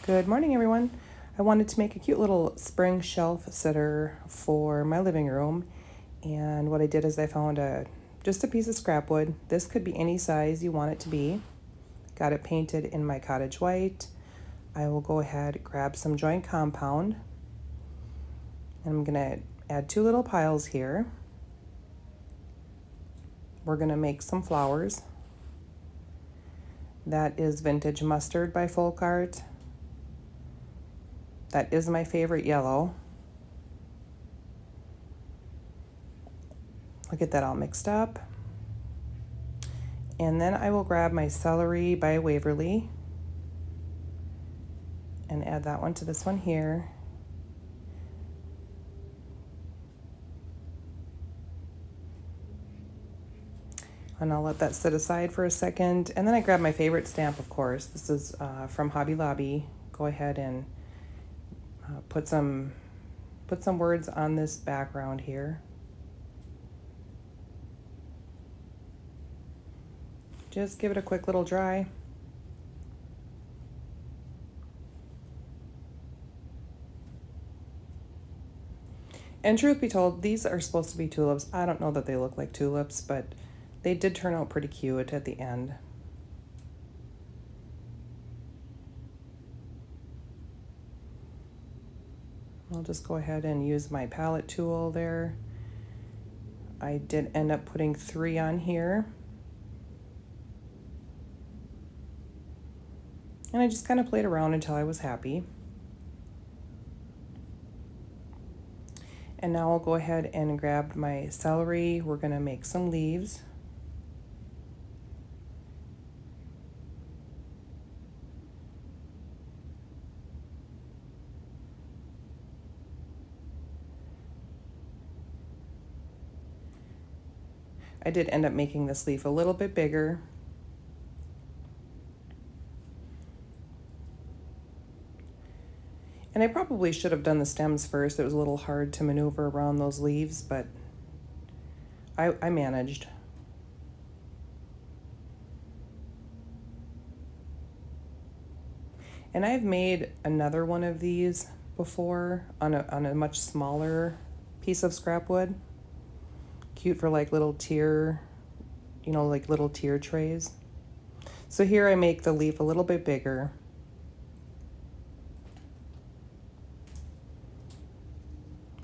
Good morning, everyone. I wanted to make a cute little spring shelf sitter for my living room. And what I did is I found just a piece of scrap wood. This could be any size you want it to be. Got it painted in my cottage white. I will go ahead, grab some joint compound. And I'm gonna add 2 little piles here. We're gonna make some flowers. That is Vintage Mustard by Folk Art. That is my favorite yellow. I'll get that all mixed up. And then I will grab my Celery by Waverly and add that one to this one here. And I'll let that sit aside for a second. And then I grab my favorite stamp, of course. This is from Hobby Lobby. Go ahead and put some words on this background here. Just give it a quick little dry. And truth be told, these are supposed to be tulips. I don't know that they look like tulips, but they did turn out pretty cute at the end. I'll just go ahead and use my palette tool there. I did end up putting 3 on here. And I just kind of played around until I was happy. And now I'll go ahead and grab my celery. We're gonna make some leaves. I did end up making this leaf a little bit bigger. And I probably should have done the stems first. It was a little hard to maneuver around those leaves, but I managed. And I've made another one of these before on a much smaller piece of scrap wood. Cute for like little tier, like little tier trays. So here I make the leaf a little bit bigger.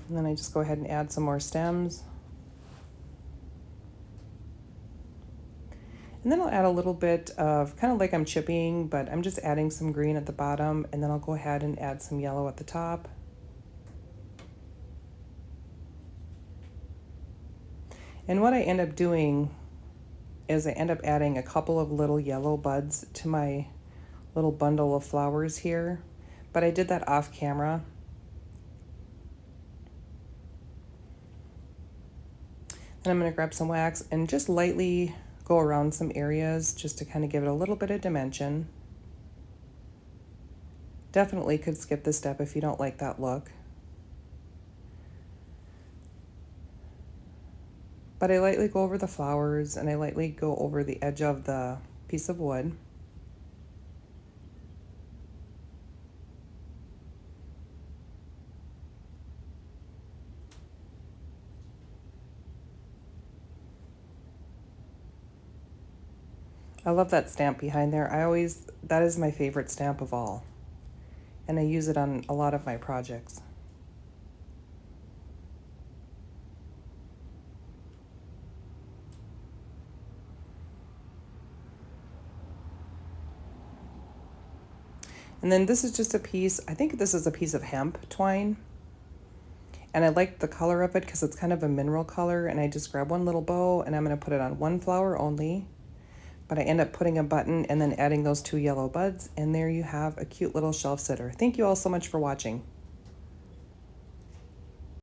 And then I just go ahead and add some more stems. And then I'll add a little bit of, kind of like I'm chipping, but I'm just adding some green at the bottom, and then I'll go ahead and add some yellow at the top. And what I end up doing is I end up adding a couple of little yellow buds to my little bundle of flowers here, but I did that off camera. And I'm gonna grab some wax and just lightly go around some areas just to kind of give it a little bit of dimension. Definitely could skip this step if you don't like that look. But I lightly go over the flowers and I lightly go over the edge of the piece of wood. I love that stamp behind there. That is my favorite stamp of all. And I use it on a lot of my projects. And then this is just a piece, I think this is a piece of hemp twine. And I like the color of it because it's kind of a mineral color, and I just grab one little bow and I'm gonna put it on one flower only. But I end up putting a button and then adding those 2 yellow buds, and there you have a cute little shelf sitter. Thank you all so much for watching.